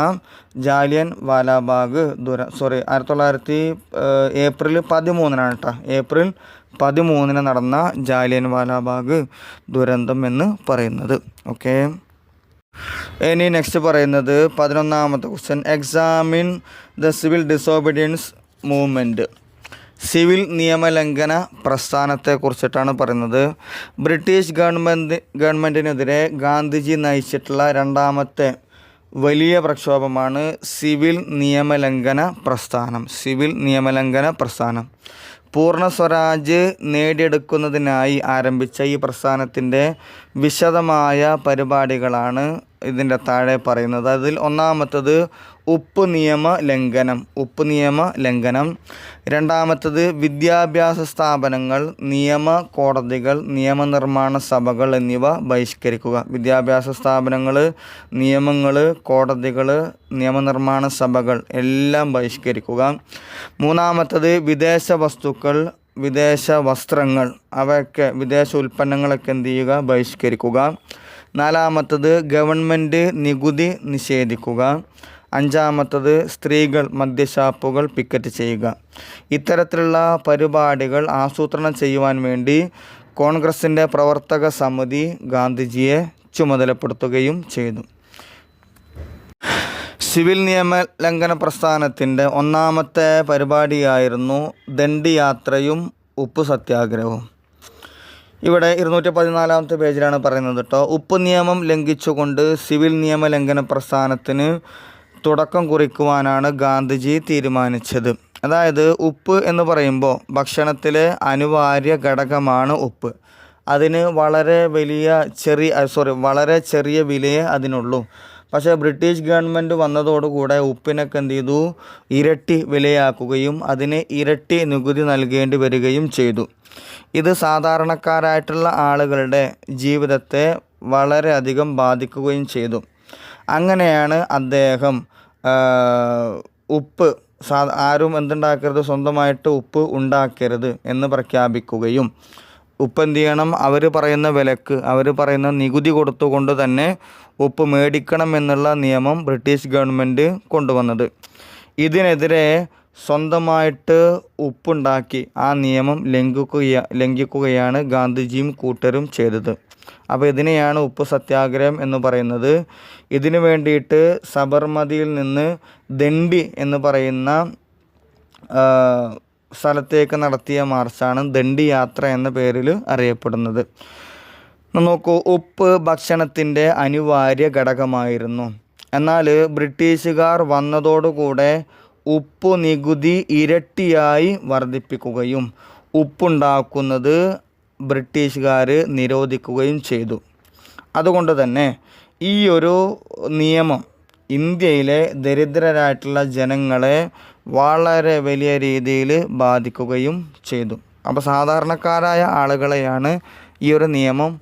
ജാലിയൻ വാലാബാഗ് ഏപ്രിൽ 13 ഏപ്രിൽ 13 നടന്ന ജാലിയൻ വാലാബാഗ് ദുരന്തം എന്ന് പറയുന്നത്. ഓക്കെ, ഇനി നെക്സ്റ്റ് പറയുന്നത് 11ാമത്തെ question. Examine the civil disobedience movement. Civil നിയമലംഘന പ്രസ്ഥാനത്തെക്കുറിച്ചിട്ടാണ് പറയുന്നത്. ബ്രിട്ടീഷ് ഗവൺമെൻറ്റിനെതിരെ ഗാന്ധിജി നയിച്ചിട്ടുള്ള 2ാമത്തെ വലിയ പ്രക്ഷോഭമാണ് സിവിൽ നിയമലംഘന പ്രസ്ഥാനം. പൂർണ്ണ സ്വരാജ് നേടിയെടുക്കുന്നതിനായി ആരംഭിച്ച ഈ പ്രസ്ഥാനത്തിൻ്റെ വിശദമായ പരിപാടികളാണ് ഇതിൻ്റെ താഴെ പറയുന്നത്. അതിൽ 1ാമത്തത് ഉപ്പ് നിയമ ലംഘനം. 2ാമത്തത് വിദ്യാഭ്യാസ സ്ഥാപനങ്ങൾ, കോടതികൾ, നിയമനിർമ്മാണ സഭകൾ എന്നിവ ബഹിഷ്കരിക്കുക. വിദ്യാഭ്യാസ സ്ഥാപനങ്ങൾ, നിയമങ്ങൾ, കോടതികൾ, നിയമനിർമ്മാണ സഭകൾ എല്ലാം ബഹിഷ്കരിക്കുക. 3ാമത്തത് വിദേശ വസ്തുക്കൾ, വിദേശ വസ്ത്രങ്ങൾ, അവയൊക്കെ വിദേശ ഉൽപ്പന്നങ്ങളൊക്കെ എന്ത് ചെയ്യുക? ബഹിഷ്കരിക്കുക. 4ാമത്തത് ഗവൺമെൻറ് നികുതി നിഷേധിക്കുക. 5ാമത്തത് സ്ത്രീകൾ മദ്യഷാപ്പുകൾ പിക്കറ്റ് ചെയ്യുക. ഇത്തരത്തിലുള്ള പരിപാടികൾ ആസൂത്രണം ചെയ്യുവാൻ വേണ്ടി കോൺഗ്രസിൻ്റെ പ്രവർത്തക സമിതി ഗാന്ധിജിയെ ചുമതലപ്പെടുത്തുകയും ചെയ്തു. സിവിൽ നിയമലംഘന പ്രസ്ഥാനത്തിൻ്റെ 1ാമത്തെ പരിപാടിയായിരുന്നു ദണ്ഡി യാത്രയും ഉപ്പ് സത്യാഗ്രഹവും. ഇവിടെ 214ാമത്തെ പേജിലാണ് പറയുന്നത് കേട്ടോ. ഉപ്പ് നിയമം ലംഘിച്ചുകൊണ്ട് സിവിൽ നിയമലംഘന പ്രസ്ഥാനത്തിന് തുടക്കം കുറിക്കുവാനാണ് ഗാന്ധിജി തീരുമാനിച്ചത്. അതായത് ഉപ്പ് എന്ന് പറയുമ്പോൾ ഭക്ഷണത്തിലെ അനിവാര്യ ഘടകമാണ് ഉപ്പ്. അതിന് വളരെ ചെറിയ വിലയെ അതിനുള്ളൂ. പക്ഷേ ബ്രിട്ടീഷ് ഗവൺമെൻറ് വന്നതോടുകൂടെ ഉപ്പിനൊക്കെ എന്ത് ചെയ്തു, ഇരട്ടി വിലയാക്കുകയും അതിന് ഇരട്ടി നികുതി നൽകേണ്ടി വരികയും ചെയ്തു. ഇത് സാധാരണക്കാരായിട്ടുള്ള ആളുകളുടെ ജീവിതത്തെ വളരെയധികം ബാധിക്കുകയും ചെയ്തു. അങ്ങനെയാണ് അദ്ദേഹം ഉപ്പ് ആരും എന്തുണ്ടാക്കരുത്, സ്വന്തമായിട്ട് ഉപ്പ് ഉണ്ടാക്കരുത് എന്ന് പ്രഖ്യാപിക്കുകയും ഉപ്പ് എന്ത് ചെയ്യണം, അവർ പറയുന്ന വിലക്ക്, അവർ പറയുന്ന നികുതി കൊടുത്തുകൊണ്ട് തന്നെ ഉപ്പ് മേടിക്കണം എന്നുള്ള നിയമം ബ്രിട്ടീഷ് ഗവൺമെൻറ് കൊണ്ടുവന്നത്. ഇതിനെതിരെ സ്വന്തമായിട്ട് ഉപ്പുണ്ടാക്കി ആ നിയമം ലംഘിക്കുകയാണ് ഗാന്ധിജിയും കൂട്ടരും ചെയ്തത്. അപ്പോൾ ഇതിനെയാണ് ഉപ്പ് സത്യാഗ്രഹം എന്ന് പറയുന്നത്. ഇതിനു വേണ്ടിയിട്ട് സബർമതിയിൽ നിന്ന് ദണ്ഡി എന്ന് പറയുന്ന സ്ഥലത്തേക്ക് നടത്തിയ മാർച്ചാണ് ദണ്ഡി യാത്ര എന്ന പേരിൽ അറിയപ്പെടുന്നത്. നോക്കൂ, ഉപ്പ് ഭക്ഷണത്തിൻ്റെ അനിവാര്യ ഘടകമായിരുന്നു. എന്നാൽ ബ്രിട്ടീഷുകാർ വന്നതോടുകൂടെ ഉപ്പ് നികുതി ഇരട്ടിയായി വർദ്ധിപ്പിക്കുകയും ഉപ്പുണ്ടാക്കുന്നത് ബ്രിട്ടീഷുകാർ നിരോധിക്കുകയും ചെയ്തു. അതുകൊണ്ട് തന്നെ ഈ ഒരു നിയമം ഇന്ത്യയിലെ ദരിദ്രരായിട്ടുള്ള ജനങ്ങളെ വളരെ വലിയ രീതിയിൽ ബാധിക്കുകയും ചെയ്തു. അപ്പോൾ സാധാരണക്കാരായ ആളുകളെയാണ് ഈ ഒരു നിയമം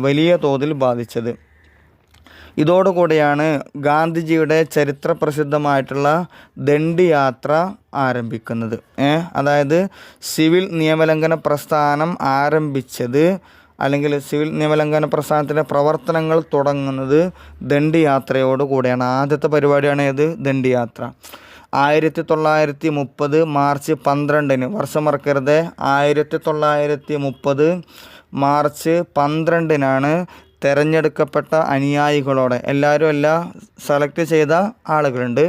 വലിയ തോതിൽ ബാധിച്ചത്. ഇതോടുകൂടിയാണ് ഗാന്ധിജിയുടെ ചരിത്ര പ്രസിദ്ധമായിട്ടുള്ള ദണ്ഡി യാത്ര ആരംഭിക്കുന്നത്. അതായത് സിവിൽ നിയമലംഘന പ്രസ്ഥാനം ആരംഭിച്ചത്, അല്ലെങ്കിൽ സിവിൽ നിയമലംഘന പ്രസ്ഥാനത്തിൻ്റെ പ്രവർത്തനങ്ങൾ തുടങ്ങുന്നത് ദണ്ഡി യാത്രയോടുകൂടിയാണ്. ആദ്യത്തെ പരിപാടിയാണ് ഏത്? ദണ്ഡി യാത്ര. 1930 മാർച്ച് 12, വർഷം മറക്കരുത്, 1930 മാർച്ച് 12 തിരഞ്ഞെടുക്കപ്പെട്ട അനുയായികളോടെ, എല്ലാവരും സെലക്ട് ചെയ്ത ആളുകളുണ്ട്,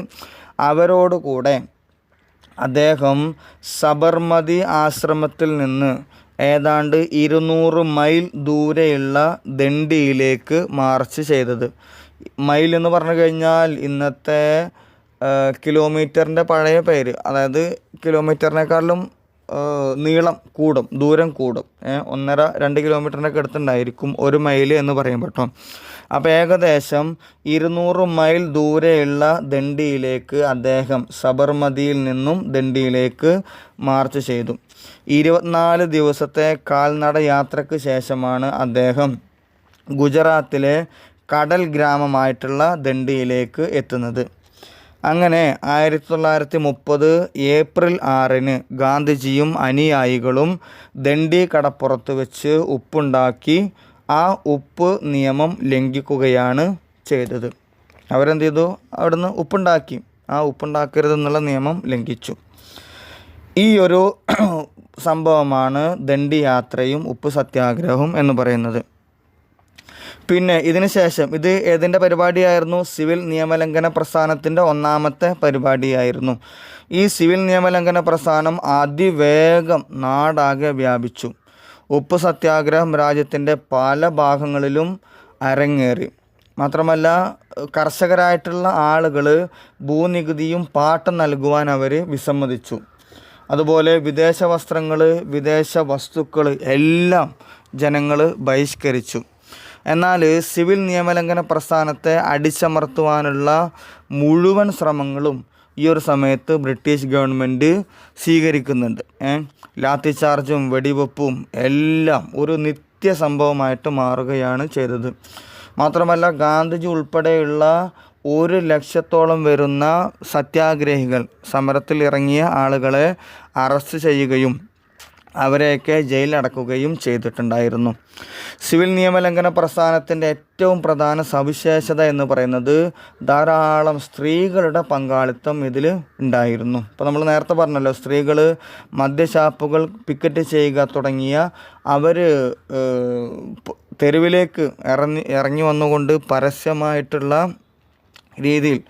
അവരോടുകൂടെ അദ്ദേഹം സബർമതി ആശ്രമത്തിൽ നിന്ന് ഏതാണ്ട് 200 മൈൽ ദൂരെയുള്ള ദണ്ഡിയിലേക്ക് മാർച്ച് ചെയ്തത്. മൈൽ എന്ന് പറഞ്ഞു കഴിഞ്ഞാൽ ഇന്നത്തെ കിലോമീറ്ററിൻ്റെ പഴയ പേര്. അതായത് കിലോമീറ്ററിനേക്കാളും ദൂരം കൂടും. 1.5-2 കിലോമീറ്ററിനൊക്കെ അടുത്തുണ്ടായിരിക്കും ഒരു മൈൽ എന്ന് പറയുമ്പോൾ കേട്ടോ. അപ്പോൾ ഏകദേശം 200 മൈൽ ദൂരെയുള്ള ദണ്ഡിയിലേക്ക് അദ്ദേഹം സബർമതിയിൽ നിന്നും ദണ്ഡിയിലേക്ക് മാർച്ച് ചെയ്തു. 24 ദിവസത്തെ കാൽനട യാത്രയ്ക്ക് ശേഷമാണ് അദ്ദേഹം ഗുജറാത്തിലെ കടൽ ഗ്രാമമായിട്ടുള്ള ദണ്ഡിയിലേക്ക് എത്തുന്നത്. അങ്ങനെ 1930 ഏപ്രിൽ 6 ഗാന്ധിജിയും അനുയായികളും ദണ്ഡി കടപ്പുറത്ത് വെച്ച് ഉപ്പുണ്ടാക്കി. ആ ഉപ്പ് നിയമം ലംഘിക്കുകയാണ് ചെയ്തത്. അവരെന്ത് ചെയ്തു? അവിടുന്ന് ഉപ്പുണ്ടാക്കി. ആ ഉപ്പുണ്ടാക്കരുതെന്നുള്ള നിയമം ലംഘിച്ചു. ഈ ഒരു സംഭവമാണ് ദണ്ഡി യാത്രയും ഉപ്പ് സത്യാഗ്രഹവും എന്ന് പറയുന്നത്. പിന്നെ ഇതിന് ശേഷം ഇത് ഏതിൻ്റെ പരിപാടിയായിരുന്നു? സിവിൽ നിയമലംഘന പ്രസ്ഥാനത്തിൻ്റെ ഒന്നാമത്തെ പരിപാടിയായിരുന്നു. ഈ സിവിൽ നിയമലംഘന പ്രസ്ഥാനം അതിവേഗം നാടാകെ വ്യാപിച്ചു. ഉപ്പ് സത്യാഗ്രഹം രാജ്യത്തിൻ്റെ പല ഭാഗങ്ങളിലും അരങ്ങേറി. മാത്രമല്ല കർഷകരായിട്ടുള്ള ആളുകൾ ഭൂനികുതിയും പാട്ടം നൽകുവാൻ അവർ വിസമ്മതിച്ചു. അതുപോലെ വിദേശ വസ്ത്രങ്ങൾ, വിദേശ വസ്തുക്കൾ എല്ലാം ജനങ്ങൾ ബഹിഷ്കരിച്ചു. എന്നാൽ സിവിൽ നിയമലംഘന പ്രസ്ഥാനത്തെ അടിച്ചമർത്തുവാനുള്ള മുഴുവൻ ശ്രമങ്ങളും ഈ ഒരു സമയത്ത് ബ്രിട്ടീഷ് ഗവൺമെൻറ് സ്വീകരിക്കുന്നുണ്ട്. ലാത്തി ചാർജും വെടിവെപ്പും എല്ലാം ഒരു നിത്യ സംഭവമായിട്ട് മാറുകയാണ് ചെയ്തത്. മാത്രമല്ല ഗാന്ധിജി ഉൾപ്പെടെയുള്ള 100,000-ഓളം വരുന്ന സത്യാഗ്രഹികൾ, സമരത്തിൽ ഇറങ്ങിയ ആളുകളെ അറസ്റ്റ് ചെയ്യുകയും അവരെയൊക്കെ ജയിലിലടക്കുകയും ചെയ്തിട്ടുണ്ടായിരുന്നു. സിവിൽ നിയമലംഘന പ്രസ്ഥാനത്തിൻ്റെ ഏറ്റവും പ്രധാന സവിശേഷത എന്ന് പറയുന്നത് ധാരാളം സ്ത്രീകളുടെ പങ്കാളിത്തം ഇതിൽ ഉണ്ടായിരുന്നു. ഇപ്പോൾ നമ്മൾ നേരത്തെ പറഞ്ഞല്ലോ, സ്ത്രീകൾ മദ്യഷാപ്പുകൾ പിക്കറ്റ് ചെയ്യുക തുടങ്ങിയ അവർ തെരുവിലേക്ക് ഇറങ്ങി വന്നുകൊണ്ട് പരസ്യമായിട്ടുള്ള രീതിയിൽ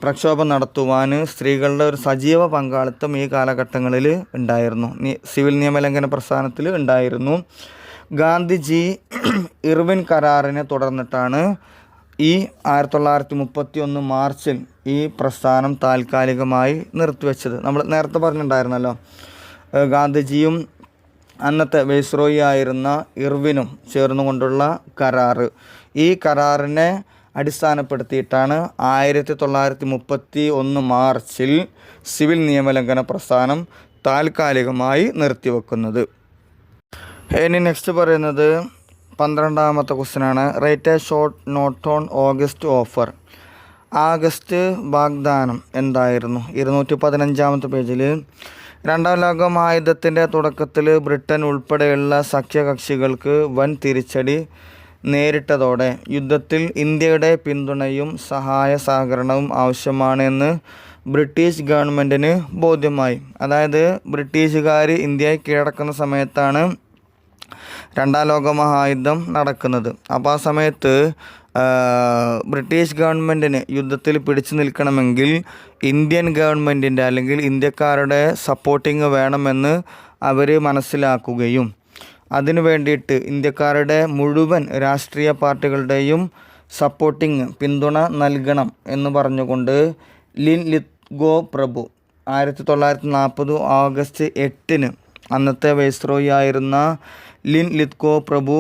പ്രക്ഷോഭം നടത്തുവാൻ സ്ത്രീകളുടെ ഒരു സജീവ പങ്കാളിത്തം ഈ കാലഘട്ടങ്ങളിൽ ഉണ്ടായിരുന്നു. സിവിൽ നിയമലംഘന പ്രസ്ഥാനത്തിൽ ഉണ്ടായിരുന്നു. ഗാന്ധിജി ഇർവിൻ കരാറിനെ തുടർന്നിട്ടാണ് ഈ 1931 മാർച്ചിൽ ഈ പ്രസ്ഥാനം താൽക്കാലികമായി നിർത്തിവെച്ചത്. നമ്മൾ നേരത്തെ പറഞ്ഞിട്ടുണ്ടായിരുന്നല്ലോ, ഗാന്ധിജിയും അന്നത്തെ വൈസ്രോയി ആയിരുന്ന ഇർവിനും ചേർന്നുകൊണ്ടുള്ള കരാറ്. ഈ കരാറിനെ അടിസ്ഥാനപ്പെടുത്തിയിട്ടാണ് 1931 മാർച്ചിൽ സിവിൽ നിയമലംഘന പ്രസ്ഥാനം താൽക്കാലികമായി നിർത്തിവെക്കുന്നത്. ഇനി നെക്സ്റ്റ് പറയുന്നത് 12ാമത്തെ ക്വസ്റ്റ്യനാണ്. Write A short note on August offer. August വാഗ്ദാനം എന്തായിരുന്നു? 215ാമത്തെ പേജിൽ. രണ്ടാം ലോക മഹായുദ്ധത്തിൻ്റെ തുടക്കത്തിൽ ബ്രിട്ടൻ ഉൾപ്പെടെയുള്ള സഖ്യകക്ഷികൾക്ക് വൻ തിരിച്ചടി നേരിട്ടതോടെ യുദ്ധത്തിൽ ഇന്ത്യയുടെ പിന്തുണയും സഹായ സഹകരണവും ആവശ്യമാണ് എന്ന് ബ്രിട്ടീഷ് ഗവൺമെൻറ്റിന് ബോധ്യമായി. അതായത് ബ്രിട്ടീഷുകാർ ഇന്ത്യയെ കീഴടക്കുന്ന സമയത്താണ് രണ്ടാം ലോക മഹായുദ്ധം നടക്കുന്നത്. അപ്പോൾ ആ സമയത്ത് ബ്രിട്ടീഷ് ഗവൺമെൻറ്റിന് യുദ്ധത്തിൽ പിടിച്ചു നിൽക്കണമെങ്കിൽ ഇന്ത്യൻ ഗവൺമെൻറ്റിൻ്റെ അല്ലെങ്കിൽ ഇന്ത്യക്കാരുടെ സപ്പോർട്ടിങ് വേണമെന്ന് അവർ മനസ്സിലാക്കുകയും അതിനു വേണ്ടിയിട്ട് ഇന്ത്യക്കാരുടെ മുഴുവൻ രാഷ്ട്രീയ പാർട്ടികളുടെയും സപ്പോർട്ടിങ് പിന്തുണ നൽകണം എന്ന് പറഞ്ഞുകൊണ്ട് ലിൻ ലിത്ഗോ പ്രഭു 1940 ഓഗസ്റ്റ് 8 അന്നത്തെ വൈസ്രോയി ആയിരുന്ന ലിൻ ലിത്ഗോ പ്രഭു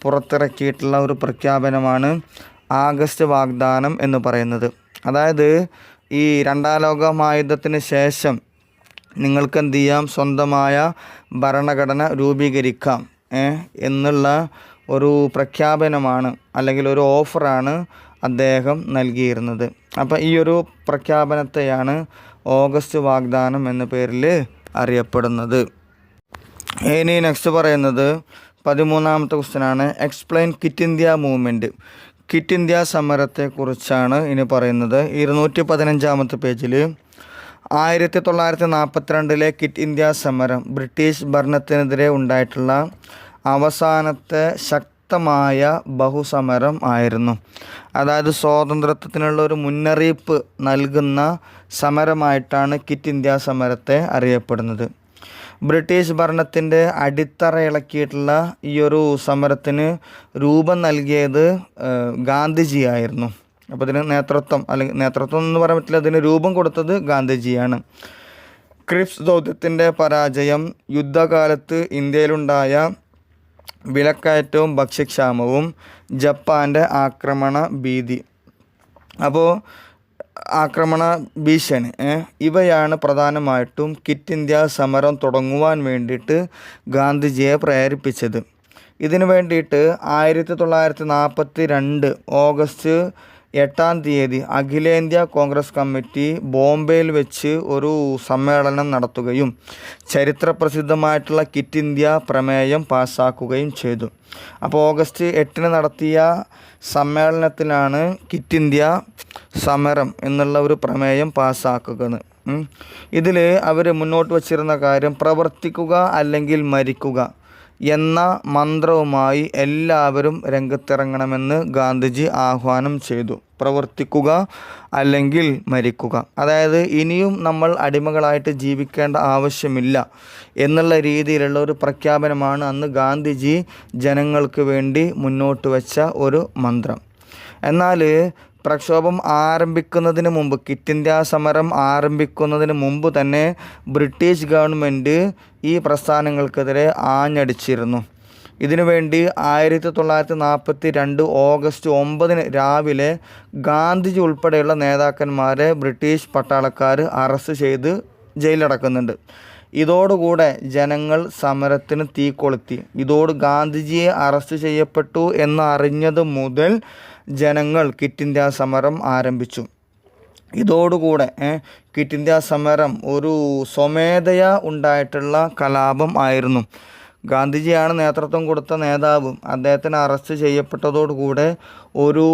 പുറത്തിറക്കിയിട്ടുള്ള ഒരു പ്രഖ്യാപനമാണ് ആഗസ്റ്റ് വാഗ്ദാനം എന്ന് പറയുന്നത്. അതായത് ഈ രണ്ടാം ലോക മഹായുദ്ധത്തിന് ശേഷം നിങ്ങൾക്ക് എന്ത് ചെയ്യാം, സ്വന്തമായ ഭരണഘടന രൂപീകരിക്കാം എന്നുള്ള ഒരു പ്രഖ്യാപനമാണ് അല്ലെങ്കിൽ ഒരു ഓഫറാണ് അദ്ദേഹം നൽകിയിരുന്നത്. അപ്പോൾ ഈ ഒരു പ്രഖ്യാപനത്തെയാണ് ഓഗസ്റ്റ് വാഗ്ദാനം എന്ന പേരിൽ അറിയപ്പെടുന്നത്. ഇനി നെക്സ്റ്റ് പറയുന്നത് 13ാമത്തെ ക്വസ്റ്റ്യനാണ്. Explain quit India movement. Quit India സമരത്തെക്കുറിച്ചാണ് ഇനി പറയുന്നത്. 215ാമത്തെ പേജിൽ 1942 ക്വിറ്റ് ഇന്ത്യ സമരം ബ്രിട്ടീഷ് ഭരണത്തിനെതിരെ ഉണ്ടായിട്ടുള്ള അവസാനത്തെ ശക്തമായ ബഹുസമരം ആയിരുന്നു. അതായത് സ്വാതന്ത്ര്യത്തിനുള്ള ഒരു മുന്നറിയിപ്പ് നൽകുന്ന സമരമായിട്ടാണ് ക്വിറ്റ് ഇന്ത്യ സമരത്തെ അറിയപ്പെടുന്നത്. ബ്രിട്ടീഷ് ഭരണത്തിൻ്റെ അടിത്തറ ഇളക്കിയിട്ടുള്ള ഈ ഒരു സമരത്തിന് രൂപം നൽകിയത് ഗാന്ധിജിയായിരുന്നു. അപ്പോൾ ഇതിന് നേതൃത്വം എന്ന് പറയാൻ പറ്റില്ല, ഇതിന് രൂപം കൊടുത്തത് ഗാന്ധിജിയാണ്. ക്രിപ്സ് ദൗത്യത്തിൻ്റെ പരാജയം, യുദ്ധകാലത്ത് ഇന്ത്യയിലുണ്ടായ വിലക്കയറ്റവും ഭക്ഷ്യക്ഷാമവും, ജപ്പാൻ്റെ ആക്രമണ ഭീതി, അപ്പോൾ ആക്രമണ ഭീഷണി ഇവയാണ് പ്രധാനമായിട്ടും ക്വിറ്റ് ഇന്ത്യ സമരം തുടങ്ങുവാൻ വേണ്ടിയിട്ട് ഗാന്ധിജിയെ പ്രേരിപ്പിച്ചത്. ഇതിനു വേണ്ടിയിട്ട് 1942 ഓഗസ്റ്റ് 8 അഖിലേന്ത്യാ കോൺഗ്രസ് കമ്മിറ്റി ബോംബെയിൽ വെച്ച് ഒരു സമ്മേളനം നടത്തുകയും ചരിത്രപ്രസിദ്ധമായിട്ടുള്ള ക്വിറ്റ് ഇന്ത്യ പ്രമേയം പാസ്സാക്കുകയും ചെയ്തു. അപ്പോൾ ഓഗസ്റ്റ് 8 നടത്തിയ സമ്മേളനത്തിലാണ് ക്വിറ്റ് ഇന്ത്യ സമരം എന്നുള്ള ഒരു പ്രമേയം പാസ്സാക്കുന്നത്. ഇതിൽ അവർ മുന്നോട്ട് വച്ചിരുന്ന കാര്യം പ്രവർത്തിക്കുക അല്ലെങ്കിൽ മരിക്കുക എന്ന മന്ത്രവുമായി എല്ലാവരും രംഗത്തിറങ്ങണമെന്ന് ഗാന്ധിജി ആഹ്വാനം ചെയ്തു. പ്രവർത്തിക്കുക അല്ലെങ്കിൽ മരിക്കുക, അതായത് ഇനിയും നമ്മൾ അടിമകളായിട്ട് ജീവിക്കേണ്ട ആവശ്യമില്ല എന്നുള്ള രീതിയിലുള്ള ഒരു പ്രഖ്യാപനമാണ് അന്ന് ഗാന്ധിജി ജനങ്ങൾക്ക് വേണ്ടി മുന്നോട്ട് വെച്ച ഒരു മന്ത്രം. എന്നാൽ പ്രക്ഷോഭം ആരംഭിക്കുന്നതിന് മുമ്പ്, ക്വിറ്റ് ഇന്ത്യ സമരം ആരംഭിക്കുന്നതിന് മുമ്പ് തന്നെ ബ്രിട്ടീഷ് ഗവൺമെൻറ് ഈ പ്രസ്ഥാനങ്ങൾക്കെതിരെ ആഞ്ഞടിച്ചിരുന്നു. ഇതിനുവേണ്ടി 1942 ഓഗസ്റ്റ് 9 രാവിലെ ഗാന്ധിജി ഉൾപ്പെടെയുള്ള നേതാക്കന്മാരെ ബ്രിട്ടീഷ് പട്ടാളക്കാർ അറസ്റ്റ് ചെയ്ത് ജയിലടക്കുന്നുണ്ട്. ഇതോടുകൂടെ ജനങ്ങൾ സമരത്തിന് തീ കൊളുത്തി. ഗാന്ധിജിയെ അറസ്റ്റ് ചെയ്യപ്പെട്ടു എന്നറിഞ്ഞത് മുതൽ ജനങ്ങൾ ക്വിറ്റ് ഇന്ത്യ സമരം ആരംഭിച്ചു. ഇതോടുകൂടെ ക്വിറ്റ് ഇന്ത്യ സമരം ഒരു സ്വമേധയാ ഉണ്ടായിട്ടുള്ള കലാപം ആയിരുന്നു. ഗാന്ധിജിയാണ് നേതൃത്വം കൊടുത്ത നേതാവും അദ്ദേഹത്തിന് അറസ്റ്റ് ചെയ്യപ്പെട്ടതോടുകൂടെ ഒരു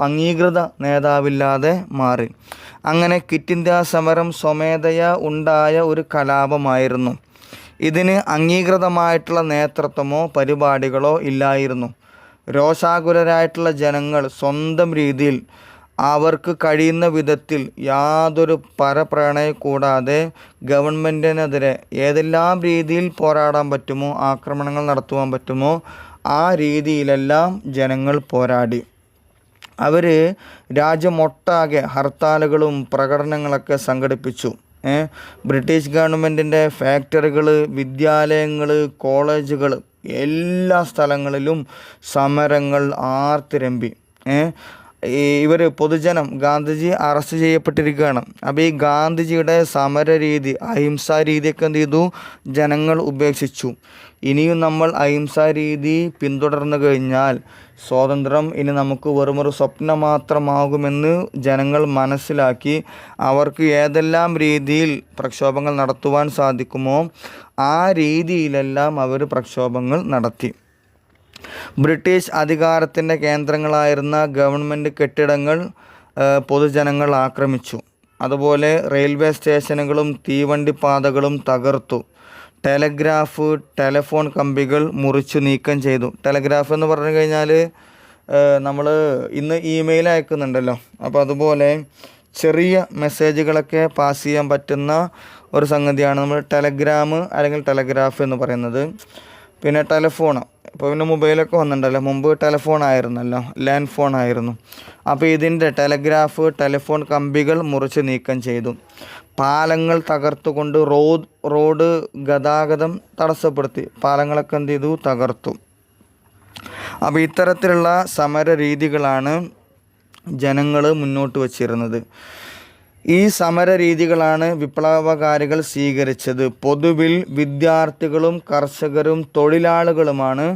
അംഗീകൃത നേതാവില്ലാതെ മാറി. അങ്ങനെ ക്വിറ്റ് ഇന്ത്യ സമരം സ്വമേധയാ ഉണ്ടായ ഒരു കലാപമായിരുന്നു. ഇതിന് അംഗീകൃതമായിട്ടുള്ള നേതൃത്വമോ പരിപാടികളോ ഇല്ലായിരുന്നു. രോഷാകുലരായിട്ടുള്ള ജനങ്ങൾ സ്വന്തം രീതിയിൽ അവർക്ക് കഴിയുന്ന വിധത്തിൽ യാതൊരു പരപ്രേരണയും കൂടാതെ ഗവൺമെൻറ്റിനെതിരെ ഏതെല്ലാം രീതിയിൽ പോരാടാൻ പറ്റുമോ, ആക്രമണങ്ങൾ നടത്തുവാൻ പറ്റുമോ ആ രീതിയിലെല്ലാം ജനങ്ങൾ പോരാടി. അവർ രാജ്യമൊട്ടാകെ ഹർത്താലുകളും പ്രകടനങ്ങളൊക്കെ സംഘടിപ്പിച്ചു. ബ്രിട്ടീഷ് ഗവൺമെൻറ്റിൻ്റെ ഫാക്ടറികൾ, വിദ്യാലയങ്ങൾ, കോളേജുകൾ എല്ലാ സ്ഥലങ്ങളിലും സമരങ്ങൾ ആർത്തിരമ്പി. ഇവർ പൊതുജനം, ഗാന്ധിജി അറസ്റ്റ് ചെയ്യപ്പെട്ടിരിക്കുകയാണ്. അപ്പോൾ ഈ ഗാന്ധിജിയുടെ സമര രീതി, അഹിംസാ രീതിയൊക്കെ എന്ത് ചെയ്തു? ജനങ്ങൾ ഉപേക്ഷിച്ചു. ഇനിയും നമ്മൾ അഹിംസാ രീതി പിന്തുടർന്നു കഴിഞ്ഞാൽ സ്വാതന്ത്ര്യം ഇനി നമുക്ക് വെറുമൊരു സ്വപ്നം മാത്രമാകുമെന്ന് ജനങ്ങൾ മനസ്സിലാക്കി അവർക്ക് ഏതെല്ലാം രീതിയിൽ പ്രക്ഷോഭങ്ങൾ നടത്തുവാൻ സാധിക്കുമോ ആ രീതിയിലെല്ലാം അവർ പ്രക്ഷോഭങ്ങൾ നടത്തി. ബ്രിട്ടീഷ് അധികാരത്തിൻ്റെ കേന്ദ്രങ്ങളായിരുന്ന ഗവൺമെൻറ് കെട്ടിടങ്ങൾ പൊതുജനങ്ങൾ ആക്രമിച്ചു. അതുപോലെ റെയിൽവേ സ്റ്റേഷനുകളും തീവണ്ടിപ്പാതകളും തകർത്തു. ടെലഗ്രാഫ്, ടെലിഫോൺ കമ്പികൾ മുറിച്ചു നീക്കം ചെയ്തു. ടെലഗ്രാഫ് എന്ന് പറഞ്ഞു കഴിഞ്ഞാൽ നമ്മൾ ഇന്ന് ഇമെയിൽ അയക്കുന്നുണ്ടല്ലോ, അപ്പോൾ അതുപോലെ ചെറിയ മെസ്സേജുകളൊക്കെ പാസ് ചെയ്യാൻ പറ്റുന്ന ഒരു സംഗതിയാണ് നമ്മൾ ടെലഗ്രാം അല്ലെങ്കിൽ ടെലഗ്രാഫ് എന്ന് പറയുന്നത്. പിന്നെ ടെലിഫോൺ, ഇപ്പോൾ പിന്നെ മൊബൈലൊക്കെ വന്നിട്ടുണ്ടല്ലോ, മുമ്പ് ടെലിഫോൺ ആയിരുന്നല്ലോ, ലാൻഡ് ഫോൺ ആയിരുന്നു. അപ്പോൾ ഇതിൻ്റെ ടെലഗ്രാഫ്, ടെലിഫോൺ കമ്പികൾ മുറിച്ച് നീക്കം ചെയ്തു. പാലങ്ങൾ തകർത്തുകൊണ്ട് റോഡ് ഗതാഗതം തടസ്സപ്പെടുത്തി. പാലങ്ങളൊക്കെ എന്ത് ചെയ്തു? തകർത്തു. അപ്പോൾ ഇത്തരത്തിലുള്ള സമര രീതികളാണ് ജനങ്ങൾ മുന്നോട്ട് വച്ചിരുന്നത്. ഈ സമര രീതികളാണ് വിപ്ലവകാരികൾ സ്വീകരിച്ചത്. പൊതുവിൽ വിദ്യാർത്ഥികളും കർഷകരും തൊഴിലാളികളുമാണ്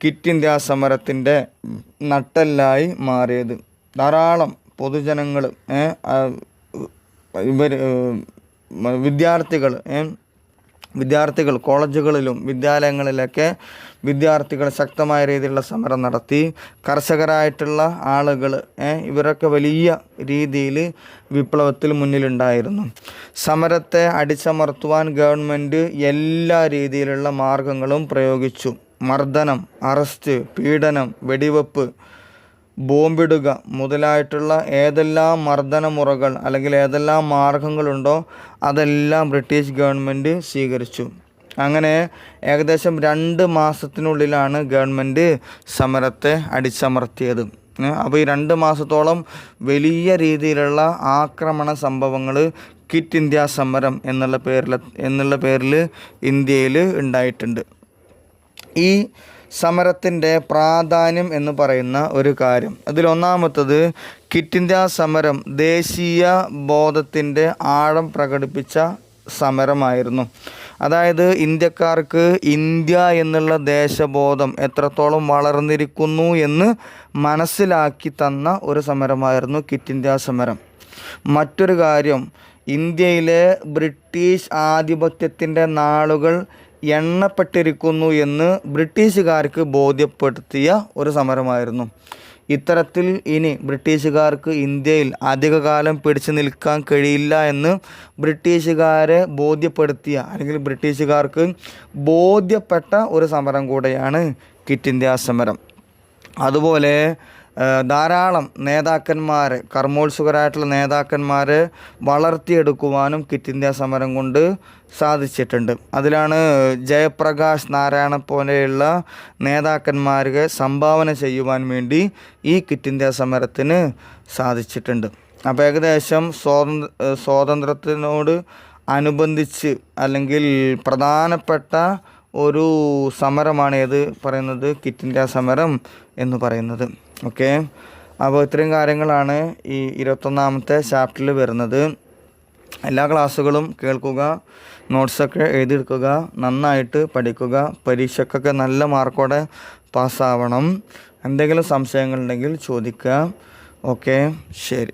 ക്വിറ്റ് ഇന്ത്യ സമരത്തിൻ്റെ നട്ടെല്ലായി മാറിയത്. ധാരാളം പൊതുജനങ്ങൾ, വിദ്യാർത്ഥികൾ കോളേജുകളിലും വിദ്യാലയങ്ങളിലൊക്കെ വിദ്യാർത്ഥികൾ ശക്തമായ രീതിയിലുള്ള സമരം നടത്തി. കർഷകരായിട്ടുള്ള ആളുകൾ, ഇവരൊക്കെ വലിയ രീതിയിൽ വിപ്ലവത്തിൽ മുന്നിലുണ്ടായിരുന്നു. സമരത്തെ അടിച്ചമർത്തുവാൻ ഗവൺമെൻറ് എല്ലാ രീതിയിലുള്ള മാർഗങ്ങളും പ്രയോഗിച്ചു. മർദ്ദനം, അറസ്റ്റ്, പീഡനം, വെടിവെപ്പ്, ബോംബിടുക മുതലായിട്ടുള്ള ഏതെല്ലാം മർദ്ദനമുറകൾ അല്ലെങ്കിൽ ഏതെല്ലാം മാർഗങ്ങളുണ്ടോ അതെല്ലാം ബ്രിട്ടീഷ് ഗവൺമെൻറ് സ്വീകരിച്ചു. അങ്ങനെ ഏകദേശം 2 മാസത്തിനുള്ളിലാണ് ഗവൺമെൻറ് സമരത്തെ അടിച്ചമർത്തിയത്. അപ്പോൾ ഈ 2 മാസത്തോളം വലിയ രീതിയിലുള്ള ആക്രമണ സംഭവങ്ങൾ ക്വിറ്റ് ഇന്ത്യ സമരം എന്നുള്ള പേരിൽ ഇന്ത്യയിൽ ഉണ്ടായിട്ടുണ്ട്. ഈ സമരത്തിൻ്റെ പ്രാധാന്യം എന്ന് പറയുന്ന ഒരു കാര്യം, അതിലൊന്നാമത്തത് ക്വിറ്റ് ഇന്ത്യ സമരം ദേശീയ ബോധത്തിൻ്റെ ആഴം പ്രകടിപ്പിച്ച സമരമായിരുന്നു. അതായത് ഇന്ത്യക്കാർക്ക് ഇന്ത്യ എന്നുള്ള ദേശബോധം എത്രത്തോളം വളർന്നിരിക്കുന്നു എന്ന് മനസ്സിലാക്കി തന്ന ഒരു സമരമായിരുന്നു ക്വിറ്റ് ഇന്ത്യ സമരം. മറ്റൊരു കാര്യം, ഇന്ത്യയിലെ ബ്രിട്ടീഷ് ആധിപത്യത്തിൻ്റെ നാളുകൾ എണ്ണപ്പെട്ടിരിക്കുന്നു എന്ന് ബ്രിട്ടീഷുകാർക്ക് ബോധ്യപ്പെടുത്തിയ ഒരു സമരമായിരുന്നു. ഇത്തരത്തിൽ ഇനി ബ്രിട്ടീഷുകാർക്ക് ഇന്ത്യയിൽ അധികകാലം പിടിച്ചു നിൽക്കാൻ കഴിയില്ല എന്ന് ബ്രിട്ടീഷുകാരെ ബോധ്യപ്പെടുത്തിയ അല്ലെങ്കിൽ ബ്രിട്ടീഷുകാർക്ക് ബോധ്യപ്പെട്ട ഒരു സമരം കൂടെയാണ് ക്വിറ്റ് ഇന്ത്യ സമരം. അതുപോലെ ധാരാളം നേതാക്കന്മാരെ, കർമ്മോത്സുകരായിട്ടുള്ള നേതാക്കന്മാരെ വളർത്തിയെടുക്കുവാനും ക്വിറ്റ് ഇന്ത്യ സമരം കൊണ്ട് സാധിച്ചിട്ടുണ്ട്. അതിലാണ് ജയപ്രകാശ് നാരായണ പോലെയുള്ള നേതാക്കന്മാരെ സംഭാവന ചെയ്യുവാൻ വേണ്ടി ഈ ക്വിറ്റ് ഇന്ത്യ സമരത്തിന് സാധിച്ചിട്ടുണ്ട്. അപ്പോൾ ഏകദേശം സ്വാതന്ത്ര്യത്തിനോട് അനുബന്ധിച്ച് അല്ലെങ്കിൽ പ്രധാനപ്പെട്ട ഒരു സമരമാണ് പറയുന്നത് ക്വിറ്റ് ഇന്ത്യ സമരം എന്ന് പറയുന്നത്. ഓക്കെ, അപ്പോൾ ഇത്രയും കാര്യങ്ങളാണ് ഈ 21ാമത്തെ ചാപ്റ്ററിൽ വരുന്നത്. എല്ലാ ക്ലാസ്സുകളും കേൾക്കുക, നോട്ട്സൊക്കെ എഴുതിയെടുക്കുക, നന്നായിട്ട് പഠിക്കുക, പരീക്ഷയ്ക്കൊക്കെ നല്ല മാർക്കോടെ പാസ്സാവണം. എന്തെങ്കിലും സംശയങ്ങളുണ്ടെങ്കിൽ ചോദിക്കുക. ഓക്കെ, ശരി.